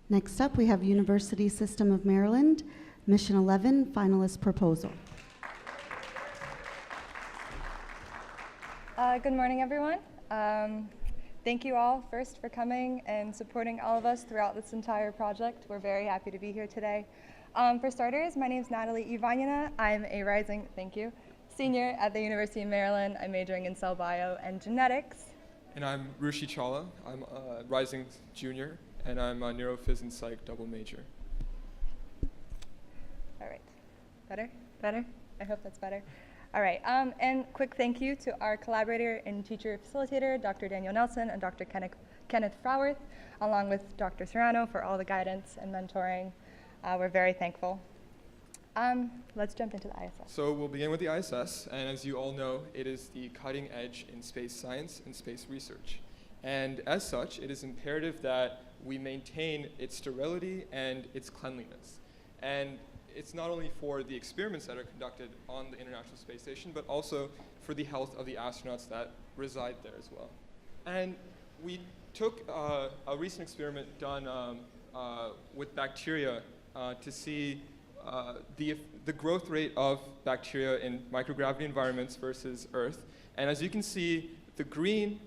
Next up, we have University System of Maryland, Mission 11, Finalist Proposal. Good morning, everyone. Thank you all first for coming and supporting all of us throughout this entire project. We're very happy to be here today. For starters, my name is Natalie Ivanina. I'm a rising, thank you, senior at the University of Maryland. I'm majoring in cell bio and genetics. And I'm Rushi Chawla. I'm a rising junior, and I'm a neurophys and psych double major. All right, better? I hope that's better. All right, and quick thank you to our collaborator and teacher facilitator, Dr. Daniel Nelson and Dr. Kenneth Froworth, along with Dr. Serrano for all the guidance and mentoring. We're very thankful. Let's jump into the ISS. So we'll begin with the ISS, and as you all know, it is the cutting edge in space science and space research. And as such, it is imperative that we maintain its sterility and its cleanliness. And it's not only for the experiments that are conducted on the International Space Station, but also for the health of the astronauts that reside there as well. And we took a recent experiment done with bacteria to see the growth rate of bacteria in microgravity environments versus Earth. And as you can see, the green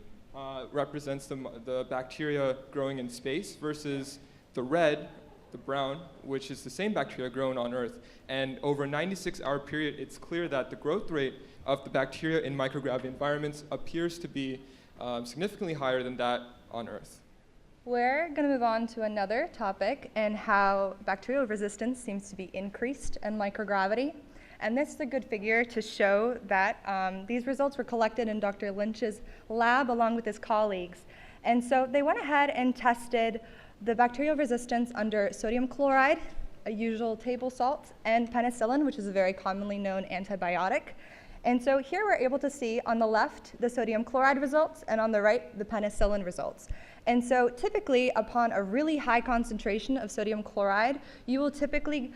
represents the bacteria growing in space versus the red, the brown, which is the same bacteria grown on Earth. And over a 96-hour period, it's clear that the growth rate of the bacteria in microgravity environments appears to be significantly higher than that on Earth. We're going to move on to another topic and how bacterial resistance seems to be increased in microgravity. And this is a good figure to show that these results were collected in Dr. Lynch's lab along with his colleagues. And so they went ahead and tested the bacterial resistance under sodium chloride, a usual table salt, and penicillin, which is a very commonly known antibiotic. And so here we're able to see on the left the sodium chloride results and on the right the penicillin results. And so typically upon a really high concentration of sodium chloride, you will typically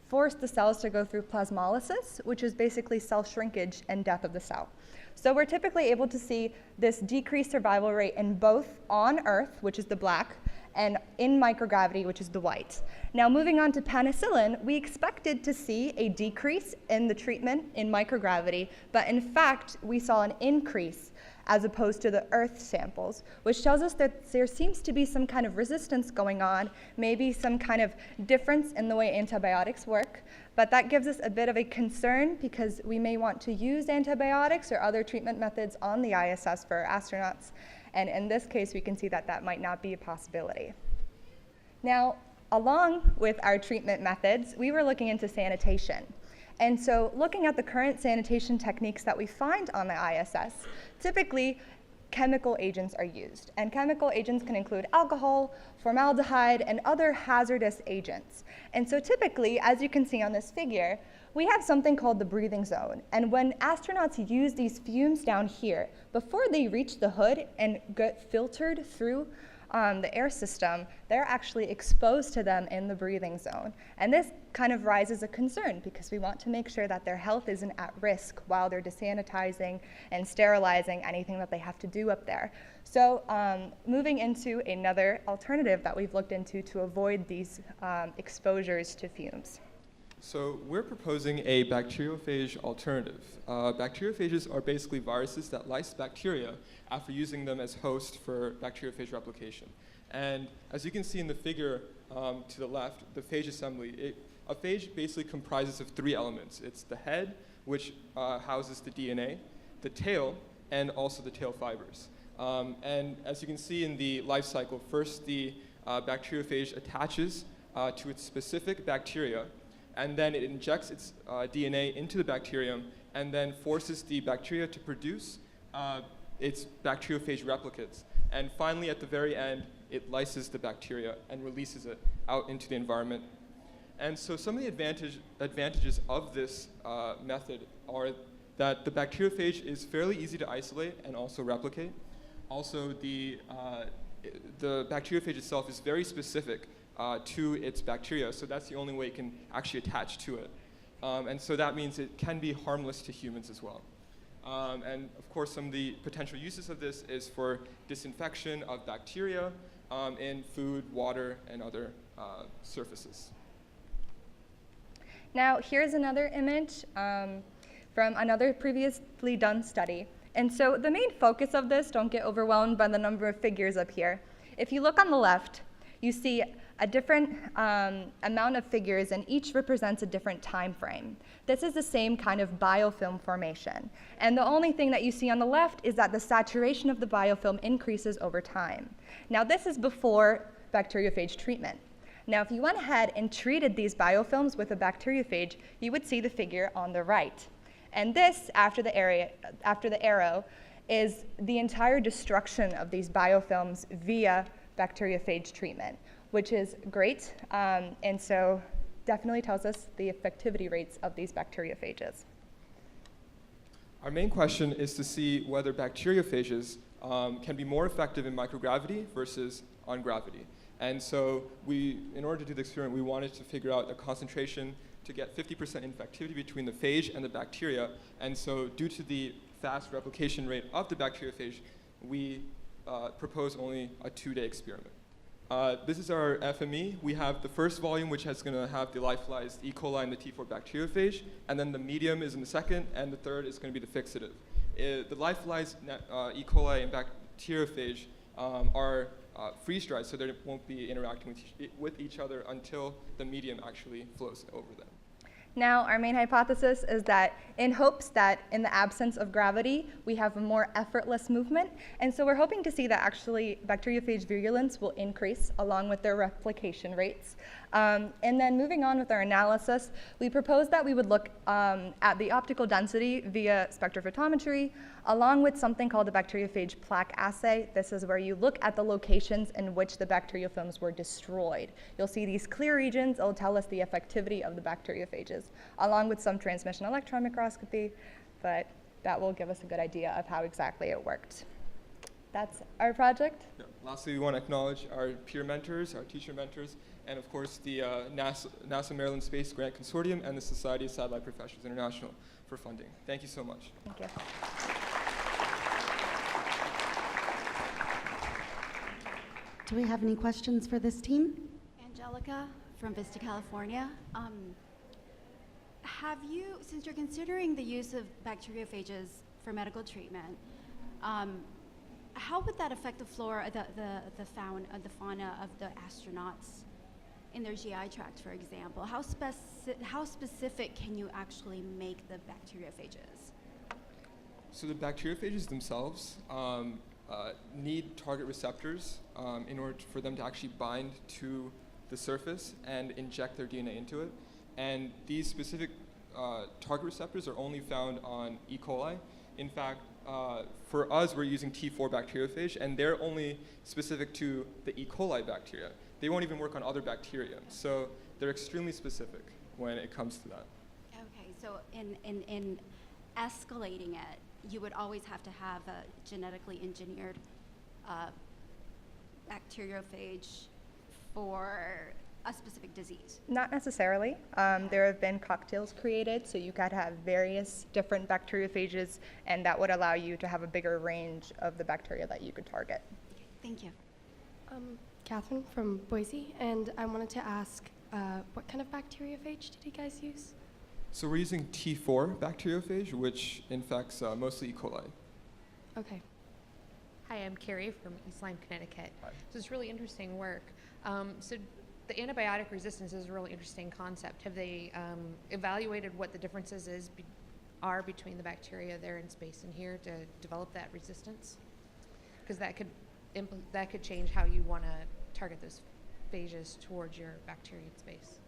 force the cells to go through plasmolysis, which is basically cell shrinkage and death of the cell. So we're typically able to see this decreased survival rate in both on Earth, which is the black, and in microgravity, which is the white. Now moving on to penicillin, we expected to see a decrease in the treatment in microgravity, but in fact, we saw an increase as opposed to the Earth samples, which tells us that there seems to be some kind of resistance going on, maybe some kind of difference in the way antibiotics work, but that gives us a bit of a concern because we may want to use antibiotics or other treatment methods on the ISS for astronauts. And in this case, we can see that that might not be a possibility. Now, along with our treatment methods, we were looking into sanitation. And so looking at the current sanitation techniques that we find on the ISS, typically chemical agents are used. And chemical agents can include alcohol, formaldehyde, and other hazardous agents. And so typically, as you can see on this figure, we have something called the breathing zone. And when astronauts use these fumes down here, before they reach the hood and get filtered through the air system, they're actually exposed to them in the breathing zone. And this kind of raises a concern because we want to make sure that their health isn't at risk while they're desanitizing and sterilizing anything that they have to do up there. So moving into another alternative that we've looked into to avoid these exposures to fumes. So we're proposing a bacteriophage alternative. Bacteriophages are basically viruses that lyse bacteria after using them as host for bacteriophage replication. And as you can see in the figure to the left, the phage assembly, a phage basically comprises of three elements. It's the head, which houses the DNA, the tail, and also the tail fibers. And as you can see in the life cycle, first the bacteriophage attaches to its specific bacteria, and then it injects its DNA into the bacterium and then forces the bacteria to produce its bacteriophage replicates. And finally, at the very end, it lyses the bacteria and releases it out into the environment. And so some of the advantages of this method are that the bacteriophage is fairly easy to isolate and also replicate. Also, the bacteriophage itself is very specific to its bacteria, so that's the only way it can actually attach to it. And so that means it can be harmless to humans as well. And of course, some of the potential uses of this is for disinfection of bacteria, in food, water, and other surfaces. Now, here's another image from another previously done study. And so the main focus of this, don't get overwhelmed by the number of figures up here. If you look on the left, you see a different amount of figures, and each represents a different time frame. This is the same kind of biofilm formation. And the only thing that you see on the left is that the saturation of the biofilm increases over time. Now, this is before bacteriophage treatment. Now, if you went ahead and treated these biofilms with a bacteriophage, you would see the figure on the right. And this, after the arrow, is the entire destruction of these biofilms via bacteriophage treatment, which is great, and so definitely tells us the effectivity rates of these bacteriophages. Our main question is to see whether bacteriophages can be more effective in microgravity versus on gravity. And so in order to do the experiment, we wanted to figure out a concentration to get 50% infectivity between the phage and the bacteria. And so due to the fast replication rate of the bacteriophage, we propose only a 2-day experiment. This is our FME. We have the first volume, which is going to have the lyophilized E. coli and the T4 bacteriophage, and then the medium is in the second, and the third is going to be the fixative. The lyophilized E. coli and bacteriophage are freeze-dried, so they won't be interacting with each other until the medium actually flows over them. Now, our main hypothesis is that in hopes that in the absence of gravity, we have a more effortless movement. And so we're hoping to see that actually bacteriophage virulence will increase along with their replication rates. And then moving on with our analysis, we proposed that we would look at the optical density via spectrophotometry, along with something called the bacteriophage Plaque assay. This is where you look at the locations in which the bacteriofilms were destroyed. You'll see these clear regions. It'll tell us the effectivity of the bacteriophages, along with some transmission electron microscopy, but that will give us a good idea of how exactly it worked. That's our project. Yeah. Lastly, we want to acknowledge our peer mentors, our teacher mentors, and of course the NASA Maryland Space Grant Consortium and the Society of Satellite Professionals International for funding. Thank you so much. Thank you. Do we have any questions for this team? Angelica from Vista, California. Have you, since you're considering the use of bacteriophages for medical treatment, how would that affect the flora, the fauna of the astronauts in their GI tract, for example? How specific can you actually make the bacteriophages? So the bacteriophages themselves need target receptors in order for them to actually bind to the surface and inject their DNA into it. And these specific target receptors are only found on E. coli. In fact, for us, we're using T4 bacteriophage, and they're only specific to the E. coli bacteria. They won't even work on other bacteria. So they're extremely specific when it comes to that. Okay, so in escalating it, you would always have to have a genetically engineered bacteriophage for a specific disease? Not necessarily. There have been cocktails created, so you could have various different bacteriophages, and that would allow you to have a bigger range of the bacteria that you could target. Okay, thank you. Catherine from Boise, and I wanted to ask, what kind of bacteriophage did you guys use? So we're using T4 bacteriophage, which infects mostly E. coli. Okay. Hi, I'm Carrie from East Lyme, Connecticut. Hi. So it's really interesting work. So the antibiotic resistance is a really interesting concept. Have they evaluated what the differences are between the bacteria there in space and here to develop that resistance? Because that could change how you want to target those phages towards your bacteria in space.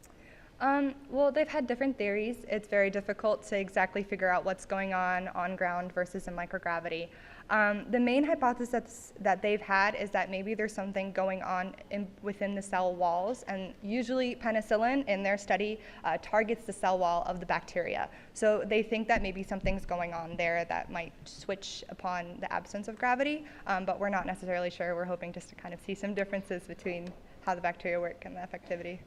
Well, they've had different theories. It's very difficult to exactly figure out what's going on ground versus in microgravity. The main hypothesis that they've had is that maybe there's something going on within the cell walls, and usually penicillin in their study targets the cell wall of the bacteria. So they think that maybe something's going on there that might switch upon the absence of gravity, but we're not necessarily sure. We're hoping just to kind of see some differences between how the bacteria work and the effectivity.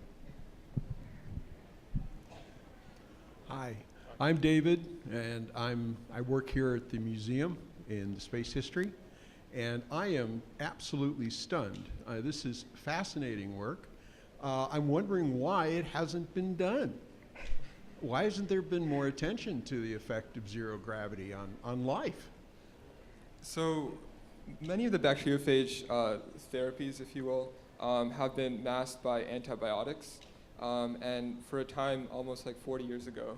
Hi, I'm David, and I work here at the museum in the space history, And I am absolutely stunned. This is fascinating work. I'm wondering why it hasn't been done. Why hasn't there been more attention to the effect of zero gravity on life? So many of the bacteriophage therapies, if you will, have been masked by antibiotics. And for a time, almost like 40 years ago,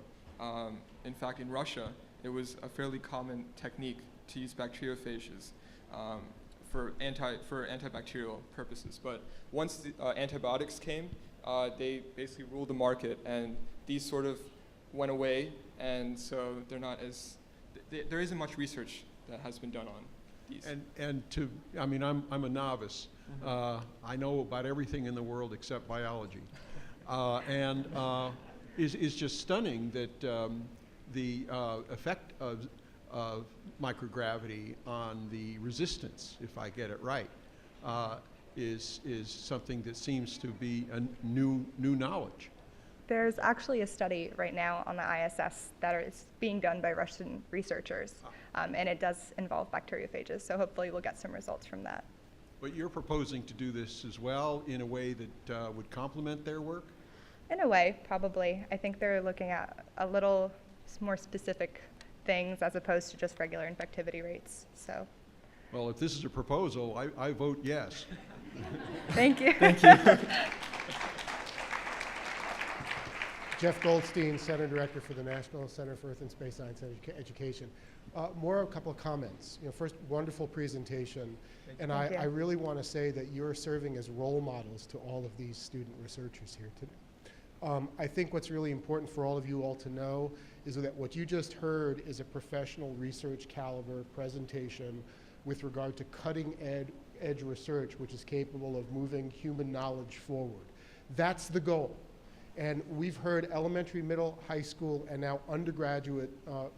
in fact, in Russia, it was a fairly common technique to use bacteriophages for antibacterial purposes. But once the antibiotics came, they basically ruled the market, and these sort of went away, and so they're not as, there isn't much research that has been done on these. I mean, I'm a novice. I know about everything in the world except biology. It's just stunning that the effect of microgravity on the resistance, if I get it right, is something that seems to be a new knowledge. There's actually a study right now on the ISS that is being done by Russian researchers, and it does involve bacteriophages, so hopefully we'll get some results from that. But you're proposing to do this as well in a way that would complement their work? In a way, probably. I think they're looking at a little more specific things as opposed to just regular infectivity rates. So, Well, if this is a proposal, I vote yes. thank you. Thank you. Jeff Goldstein, Center Director for the National Center for Earth and Space Science Education. A couple of comments. First, wonderful presentation. And I really want to say that you're serving as role models to all of these student researchers here today. I think what's really important for all of you all to know is that what you just heard is a professional research caliber presentation with regard to cutting edge research, which is capable of moving human knowledge forward. That's the goal. And we've heard elementary, middle, high school, and now undergraduate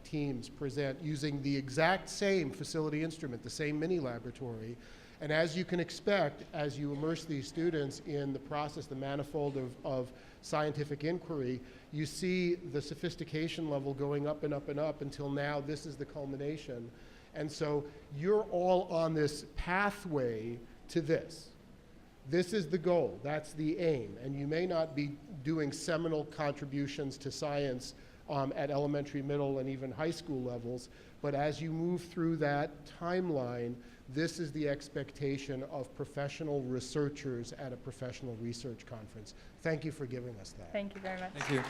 teams present using the exact same facility instrument, the same mini laboratory. And as you can expect, as you immerse these students in the process, the manifold of scientific inquiry, you see the sophistication level going up and up and up until now this is the culmination. And so you're all on this pathway to this. This is the goal, that's the aim, and you may not be doing seminal contributions to science at elementary, middle, and even high school levels, but as you move through that timeline, this is the expectation of professional researchers at a professional research conference. Thank you for giving us that. Thank you very much. Thank you.